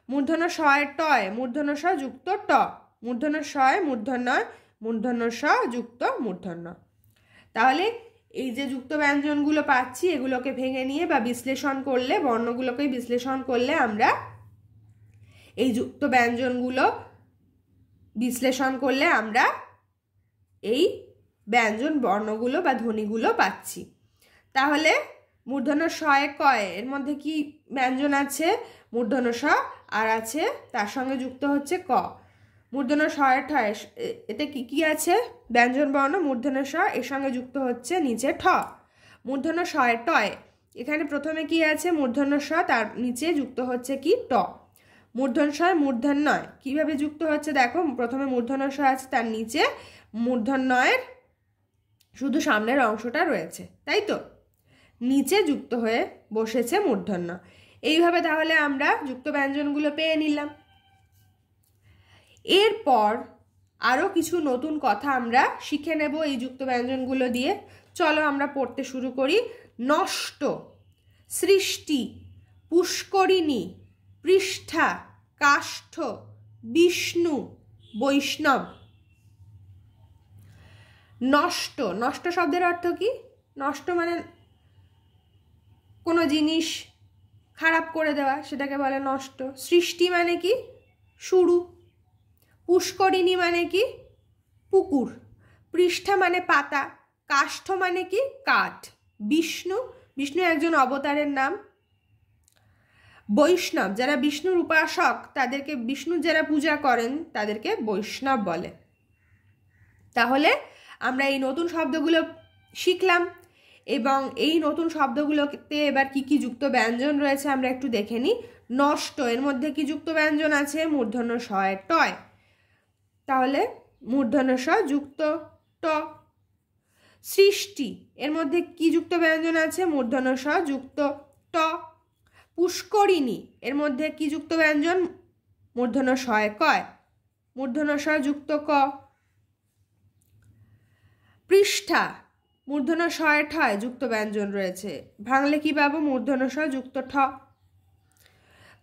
মূর্ধন্য শয় টয় মূর্ধন্য স যুক্ত ট, মূর্ধন্য শয় মূর্ধন্যয় মূর্ধন্য স যুক্ত মূর্ধন্য। তাহলে এই যে যুক্ত ব্যঞ্জনগুলো পাচ্ছি এগুলোকে ভেঙে নিয়ে বা বিশ্লেষণ করলে, বর্ণগুলোকে বিশ্লেষণ করলে আমরা এই যুক্ত ব্যঞ্জনগুলো বিশ্লেষণ করলে আমরা এই ব্যঞ্জন বর্ণগুলো বা ধ্বনিগুলো পাচ্ছি। তাহলে মূর্ধন্য শয় কয় এর মধ্যে কি ব্যঞ্জন আছে? মূর্ধন্য স, আর আছে তার সঙ্গে যুক্ত হচ্ছে ক। মূর্ধন্য শয় ঠয় এতে কি কি আছে? ব্যঞ্জন বর্ণ মূর্ধন্য স, এর সঙ্গে যুক্ত হচ্ছে নিচে ঠ। মূর্ধন্য শয় টয়, এখানে প্রথমে কি আছে? মূর্ধন্য স, তার নিচে যুক্ত হচ্ছে কি? ট। মূর্ধন্যয় মূর্ধন্যয় কিভাবে যুক্ত হচ্ছে দেখো, প্রথমে মূর্ধন্যয় আছে, তার নিচে মূর্ধন্যয়ের শুধু সামনের অংশটা রয়েছে, তাই তো, নিচে যুক্ত হয়ে বসেছে মূর্ধন্য। এইভাবে তাহলে আমরা যুক্ত ব্যঞ্জনগুলো পেয়ে নিলাম। এরপর আরও কিছু নতুন কথা আমরা শিখে নেব এই যুক্ত ব্যঞ্জনগুলো দিয়ে। চলো আমরা পড়তে শুরু করি। নষ্ট, সৃষ্টি, পুষ্করিণী, পৃষ্ঠা, কাষ্ঠ, বিষ্ণু, বৈষ্ণব। নষ্ট, নষ্ট শব্দের অর্থ কি? নষ্ট মানে কোনো জিনিস খারাপ করে দেওয়া, সেটাকে বলে নষ্ট। সৃষ্টি মানে কি? শুরু। পুষ্করিণী মানে কি? পুকুর। পৃষ্ঠা মানে পাতা। কাষ্ঠ মানে কি? কাঠ। বিষ্ণু, বিষ্ণু একজন অবতারের নাম। বৈষ্ণব, যারা বিষ্ণুর উপাসক, তাদেরকে, বিষ্ণুর যারা পূজা করেন তাদেরকে বৈষ্ণব বলে। তাহলে আমরা এই নতুন শব্দগুলো শিখলাম এবং এই নতুন শব্দগুলোতে এবার কি কি যুক্ত ব্যঞ্জন রয়েছে আমরা একটু দেখে নিই। নষ্ট, এর মধ্যে কি যুক্ত ব্যঞ্জন আছে? মূর্ধন্য ষ এর টয়, তাহলে মূর্ধন্য ষ যুক্ত ট। সৃষ্টি, এর মধ্যে কি যুক্ত ব্যঞ্জন আছে? মূর্ধন্য ষ যুক্ত ট। পুষ্করিণী, এর মধ্যে কি যুক্ত ব্যঞ্জন? মূর্ধন্য ষ এ কয়, মূর্ধন্য ষ যুক্ত ক। পৃষ্ঠা, মূর্ধন্য ষ এ ঠয় যুক্ত ব্যঞ্জন রয়েছে, ভাঙলে কি পাবো? মূর্ধন্য ষ যুক্ত ঠ।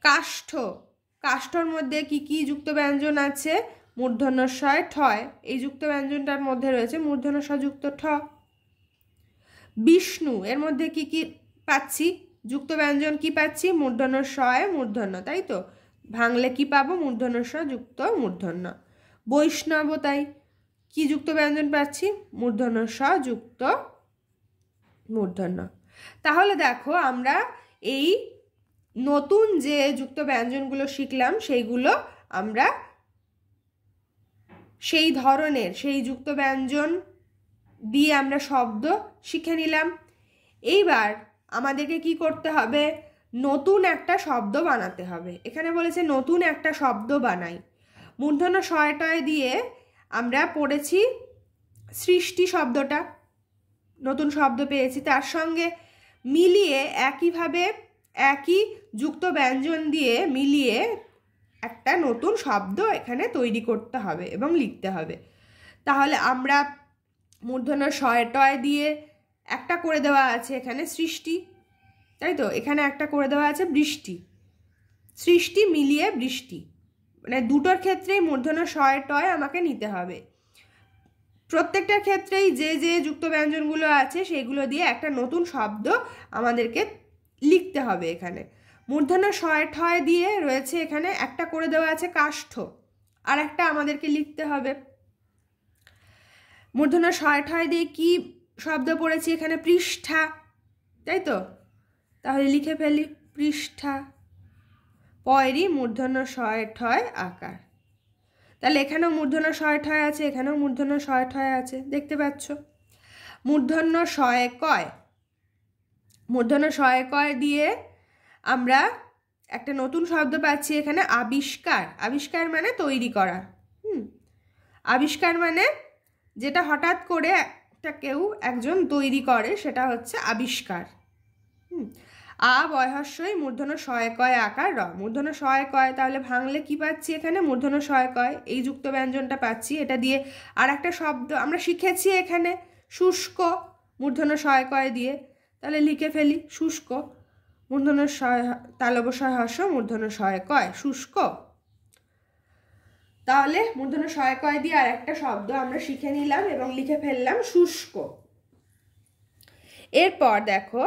কাষ্ঠ, কাষ্ঠর মধ্যে কি কি যুক্ত ব্যঞ্জন আছে? মূর্ধন্য ষ এ ঠয়, এই যুক্ত ব্যঞ্জনটার মধ্যে রয়েছে মূর্ধন্য ষ যুক্ত ঠ। বিষ্ণু, এর মধ্যে কি কি পাচ্ছি? যুক্ত ব্যঞ্জন কি পাচ্ছি? মূর্ধন্য ষ এ মূর্ধন্য, তাই তো, ভাঙলে কি পাবো? মূর্ধন্য ষ যুক্ত মূর্ধন্য। বৈষ্ণব, তাই কি যুক্ত ব্যঞ্জন পাচ্ছি? মূর্ধন্য ষ যুক্ত মূর্ধন্য। তাহলে দেখো আমরা এই নতুন যে যুক্ত ব্যঞ্জনগুলো শিখলাম সেইগুলো আমরা সেই ধরনের, সেই যুক্ত ব্যঞ্জন দিয়ে আমরা শব্দ শিখে নিলাম। এইবার আমাদেরকে কি করতে হবে? নতুন একটা শব্দ বানাতে হবে। এখানে বলেছে নতুন একটা শব্দ বানাই। মূর্ধন্য ষ এ টয় দিয়ে আমরা পড়েছি সৃষ্টি শব্দটা, নতুন শব্দ পেয়েছি, তার সঙ্গে মিলিয়ে একইভাবে একই যুক্ত ব্যঞ্জন দিয়ে মিলিয়ে একটা নতুন শব্দ এখানে তৈরি করতে হবে এবং লিখতে হবে। তাহলে আমরা মূর্ধন্য ষ এ টয় দিয়ে একটা করে দেওয়া আছে এখানে সৃষ্টি, তাই তো, এখানে একটা করে দেওয়া আছে বৃষ্টি। সৃষ্টি মিলিয়ে বৃষ্টি, মানে দুটোর ক্ষেত্রেই মূর্ধন্য ষ এ টয় আমাকে নিতে হবে। প্রত্যেকটার ক্ষেত্রেই যে যে যুক্ত ব্যঞ্জনগুলো আছে সেগুলো দিয়ে একটা নতুন শব্দ আমাদেরকে লিখতে হবে। এখানে মূর্ধন্য ষ এ ঠয় দিয়ে রয়েছে, এখানে একটা করে দেওয়া আছে কাষ্ঠ, আর একটা আমাদেরকে লিখতে হবে। মূর্ধন্য ষ এ ঠয় দিয়ে কি শব্দ পড়েছি? এখানে পৃষ্ঠা, তাই তো, তাহলে লিখে ফেলি পৃষ্ঠা। পয়েরই মূর্ধন্য ষ এ ঠয় আকার। তাহলে এখানেও মূর্ধন্য ষ এ ঠয় আছে, এখানেও মূর্ধন্য ষ এ ঠয় আছে, দেখতে পাচ্ছ। মূর্ধন্য ষ এ কয়, মূর্ধন্য ষ এ কয় দিয়ে আমরা একটা নতুন শব্দ পাচ্ছি এখানে আবিষ্কার। আবিষ্কার মানে তৈরি করা। আবিষ্কার মানে যেটা হঠাৎ করে একটা কেউ একজন তৈরি করে, সেটা হচ্ছে আবিষ্কার। আ বয়হস্যই মূর্ধন্য ষ এ কয় আকার র, মূর্ধন্য ষ এ কয়, তাহলে ভাঙলে কি পাচ্ছি? এখানে মূর্ধন্য ষ এ কয়, এই যুক্ত ব্যঞ্জনটা পাচ্ছি। এটা দিয়ে আর একটা শব্দ আমরা শিখেছি এখানে শুষ্ক, মূর্ধন্য ষ এ কয় দিয়ে, তাহলে লিখে ফেলি শুষ্ক। মূর্ধন্য ষ তালব ষ হস্য মূর্ধন্য ষ এ কয়, শুষ্ক। তাহলে মূর্ধন্য ষ এ কয় দিয়ে আর একটা শব্দ আমরা শিখে নিলাম এবং লিখে ফেললাম শুষ্ক। এরপর দেখো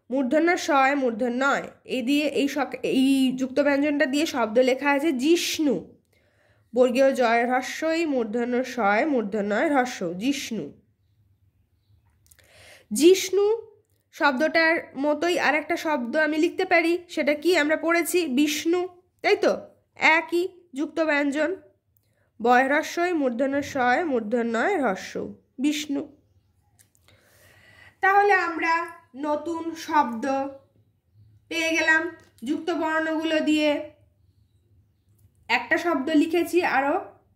মূর্ধন্য ষ এ মূর্ধন্যয়, এই দিয়ে এই যুক্ত ব্যঞ্জনটা দিয়ে শব্দ লেখা আছে জিষ্ণু। বর্গীয় জয় হ্রস্বই মূর্ধন্য ষ এ মূর্ধন্যয় হ্রস্ব, জিষ্ণু। জিষ্ণু শব্দটার মতোই আর একটা শব্দ আমি লিখতে পারি, সেটা কি? আমরা পড়েছি বিষ্ণু, তাই তো, একই যুক্ত ব্যঞ্জন। বয় হ্রস্বই মূর্ধন্য ষ এ মূর্ধন্যয় হ্রস্ব, বিষ্ণু। তাহলে আমরা নতুন শব্দ পেয়ে গেলাম যুক্ত বর্ণগুলো দিয়ে। একটা শব্দ লিখেছি,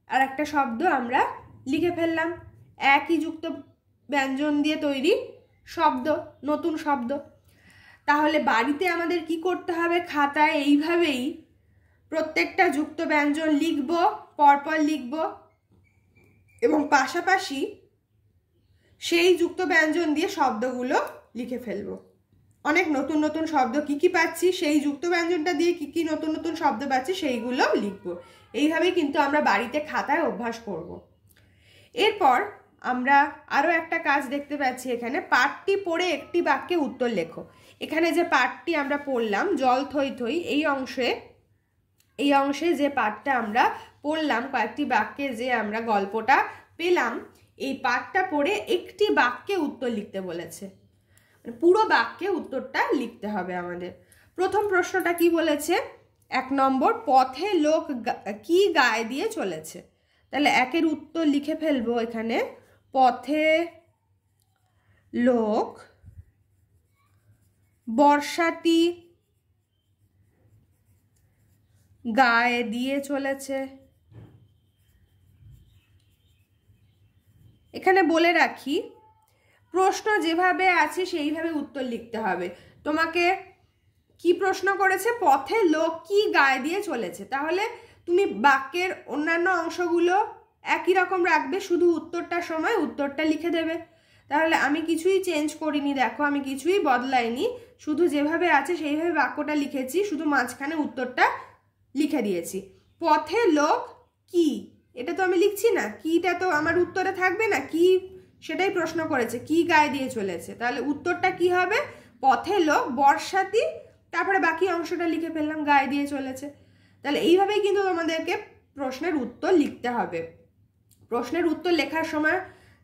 আর একটা শব্দ আমরা লিখে ফেললাম। একই যুক্ত ব্যঞ্জন দিয়ে তৈরি শব্দ, নতুন শব্দ। তাহলে বাড়িতে আমাদের কি করতে হবে, খাতায় এইভাবেই প্রত্যেকটা যুক্ত ব্যঞ্জন লিখব, পরপর লিখব এবং পাশাপাশি সেই যুক্ত ব্যঞ্জন দিয়ে শব্দগুলো লিখে ফেলবো। অনেক নতুন নতুন শব্দ কি কি পাচ্ছি, সেই যুক্ত ব্যঞ্জনটা দিয়ে কি কি নতুন নতুন শব্দ পাচ্ছি সেইগুলো লিখবো। এইভাবেই কিন্তু আমরা বাড়িতে খাতায় অভ্যাস করব। এরপর আমরা আরও একটা কাজ দেখতে পাচ্ছি, এখানে পাঠটি পড়ে একটি বাক্যে উত্তর লেখো। এখানে যে পাঠটি আমরা পড়লাম জল থই থই, এই অংশে যে পাঠটা আমরা পড়লাম, কয়েকটি বাক্যে যে আমরা গল্পটা পেলাম, এই পাঠটা পড়ে একটি বাক্যে উত্তর লিখতে বলেছে। পুরো বাক্যে উত্তরটা লিখতে হবে আমাদের। প্রথম প্রশ্নটা কি বলেছে, 1 নম্বর, পথে লোক কি গায়ে দিয়ে চলেছে। তাহলে 1-এর উত্তর লিখে ফেলবো এখানে, পথে লোক বর্ষাটি গায়ে দিয়ে চলেছে। এখানে বলে রাখি, প্রশ্ন যেভাবে আছে সেইভাবে উত্তর লিখতে হবে। তোমাকে কি প্রশ্ন করেছে, পথে লোক কি গায়ে দিয়ে চলেছে, তাহলে তুমি বাক্যের অন্যান্য অংশগুলো একই রকম রাখবে, শুধু উত্তরটার সময় উত্তরটা লিখে দেবে। তাহলে আমি কিছুই চেঞ্জ করিনি, দেখো আমি কিছুই বদলাইনি, শুধু যেভাবে আছে সেইভাবে বাক্যটা লিখেছি, শুধু মাঝখানে উত্তরটা লিখে দিয়েছি। পথে লোক কি, এটা তো আমি লিখছি না, কিটা তো আমার উত্তরে থাকবে না, কি সেটাই প্রশ্ন করেছে, কি গায়ে দিয়ে চলেছে, তাহলে উত্তরটা কি হবে, পথে লোক বর্ষাতি, তারপরে বাকি অংশটা লিখে ফেললাম গায়ে দিয়ে চলেছে। তাহলে এইভাবেই কিন্তু তোমাদেরকে প্রশ্নের উত্তর লিখতে হবে। প্রশ্নের উত্তর লেখার সময়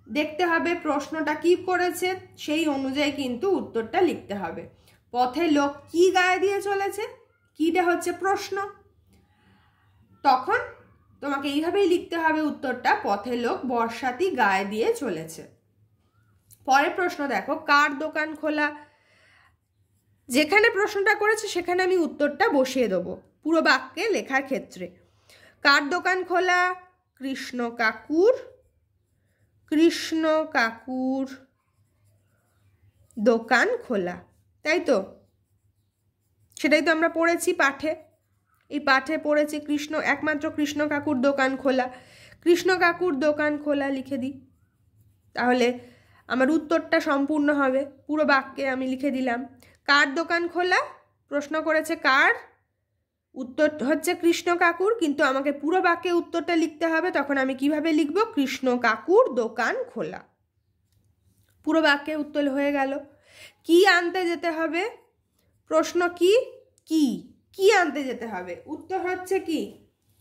দেখতে হবে প্রশ্নটা কি করেছে, সেই অনুযায়ী কিন্তু উত্তরটা লিখতে হবে। পথে লোক কি গায়ে দিয়ে চলেছে, কিটা হচ্ছে প্রশ্ন, তখন তোমাকে এইভাবেই লিখতে হবে উত্তরটা, পথে লোক বর্ষাতি গায়ে দিয়ে চলেছে। পরের প্রশ্ন দেখো, কার দোকান খোলা। যেখানে প্রশ্নটা করেছে সেখানে আমি উত্তরটা বসিয়ে দেবো পুরো বাক্যে লেখার ক্ষেত্রে। কার দোকান খোলা, কৃষ্ণ কাকুর দোকান খোলা, তাই তো, সেটাই তো আমরা পড়েছি পাঠে। এই পাঠে পড়েছি একমাত্র কৃষ্ণ কাকুর দোকান খোলা। কৃষ্ণ কাকুর দোকান খোলা লিখে দিই, তাহলে আমার উত্তরটা সম্পূর্ণ হবে। পুরো বাক্যে আমি লিখে দিলাম কার দোকান খোলা, প্রশ্ন করেছে কার, উত্তর হচ্ছে কৃষ্ণ কাকুর, কিন্তু আমাকে পুরো বাক্যে উত্তরটা লিখতে হবে। তখন আমি কিভাবে লিখব, কৃষ্ণ কাকুর দোকান খোলা। পুরো বাক্যে উত্তর হয়ে গেল। কি আনতে যেতে হবে, প্রশ্ন কি, কি আনতে যেতে হবে, উত্তর হচ্ছে কি,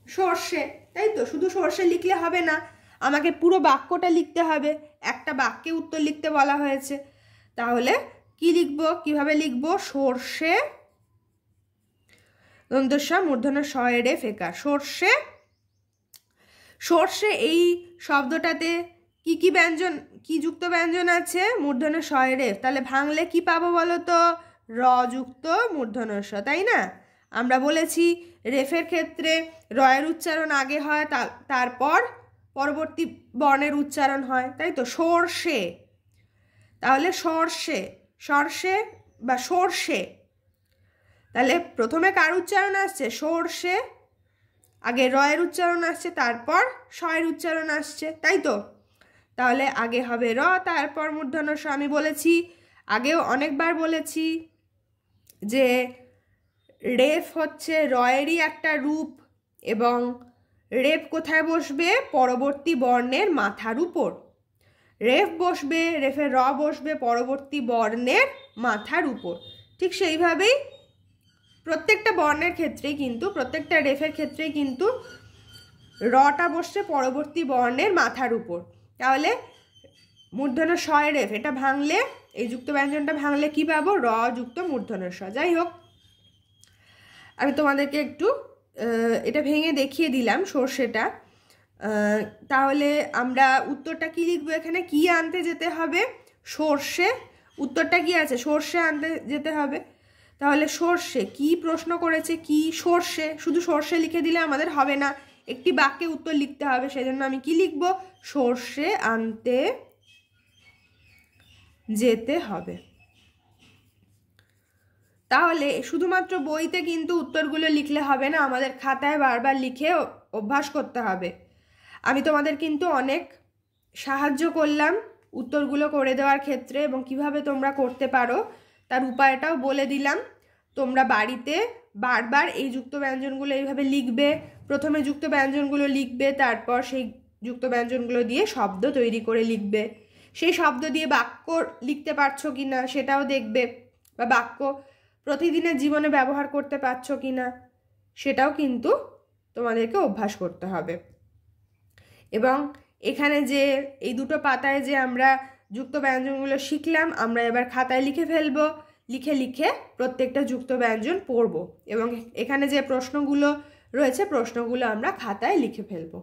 সর্ষে, তাই তো। শুধু সর্ষে লিখলে হবে না, আমাকে পুরো বাক্যটা লিখতে হবে, একটা বাক্যে উত্তর লিখতে বলা হয়েছে। তাহলে কি লিখব, কিভাবে লিখব, সর্ষে দন্তস্ব মূর্ধন্য ষ এর ফেকা, সর্ষে। সর্ষে এই শব্দটাতে কি কি ব্যঞ্জন, কি যুক্ত ব্যঞ্জন আছে, মূর্ধন্য ষ এর, তাহলে ভাঙলে কি পাবো বলো তো, র যুক্ত মূর্ধন্য ষ, তাই না। আমরা বলেছি রেফের ক্ষেত্রে রয়ের উচ্চারণ আগে হয়, তারপর পরবর্তী বর্ণের উচ্চারণ হয়, তাই তো। সর্ষে, তাহলে সর্ষে বা সর্ষে, তাহলে প্রথমে কার উচ্চারণ আসছে, সর্ষে, আগে রয়ের উচ্চারণ আসছে, তারপর শয়ের উচ্চারণ আসছে, তাই তো। তাহলে আগে হবে র, তারপর মূর্ধন্য ষ। আমি বলেছি, আগেও অনেকবার বলেছি যে রেফ হচ্ছে রয়েরই একটা রূপ, এবং রেফ কোথায় বসবে, পরবর্তী বর্ণের মাথার উপর। রেফ বসবে, রেফের র বসবে পরবর্তী বর্ণের মাথার উপর। ঠিক সেইভাবেই প্রত্যেকটা বর্ণের ক্ষেত্রেই কিন্তু, প্রত্যেকটা রেফের ক্ষেত্রেই কিন্তু রটা বসছে পরবর্তী বর্ণের মাথার উপর। তাহলে মূর্ধন্য ষ এর রেফ, এটা ভাঙলে, এই যুক্ত ব্যঞ্জনটা ভাঙলে কি পাবো, র যুক্ত মূর্ধন্য ষ। যাই হোক, আমি তোমাদেরকে একটু এটা ভেঙে দেখিয়ে দিলাম সর্ষেটা। তাহলে আমরা উত্তরটা কি লিখবো, এখানে কি আনতে যেতে হবে, সর্ষে। উত্তরটা কি আছে, সর্ষে আনতে যেতে হবে। তাহলে সর্ষে, কি প্রশ্ন করেছে, কি সর্ষে, শুধু সর্ষে লিখে দিলে আমাদের হবে না, একটি বাক্যে উত্তর লিখতে হবে। সেজন্য আমি কি লিখব, সর্ষে আনতে যেতে হবে। তাহলে শুধুমাত্র বইতে কিন্তু উত্তরগুলো লিখলে হবে না, আমাদের খাতায় বারবার লিখে অভ্যাস করতে হবে। আমি তোমাদের কিন্তু অনেক সাহায্য করলাম উত্তরগুলো করে দেওয়ার ক্ষেত্রে, এবং কিভাবে তোমরা করতে পারো তার উপায়টাও বলে দিলাম। তোমরা বাড়িতে বারবার এই যুক্ত ব্যঞ্জনগুলো এইভাবে লিখবে। প্রথমে যুক্ত ব্যঞ্জনগুলো লিখবে, তারপর সেই যুক্ত ব্যঞ্জনগুলো দিয়ে শব্দ তৈরি করে লিখবে। সেই শব্দ দিয়ে বাক্য লিখতে পারছো কিনা সেটাও দেখবে, বা বাক্য প্রতিদিনের জীবনে ব্যবহার করতে পারছো কিনা সেটাও কিন্তু তোমাদেরকে অভ্যাস করতে হবে। এবং এখানে যে এই দুটো পাতায় যে আমরা যুক্ত ব্যঞ্জনগুলো শিখলাম, আমরা এবার খাতায় লিখে ফেলবো। লিখে লিখে প্রত্যেকটা যুক্ত ব্যঞ্জন পড়বো, এবং এখানে যে প্রশ্নগুলো রয়েছে প্রশ্নগুলো আমরা খাতায় লিখে ফেলবো।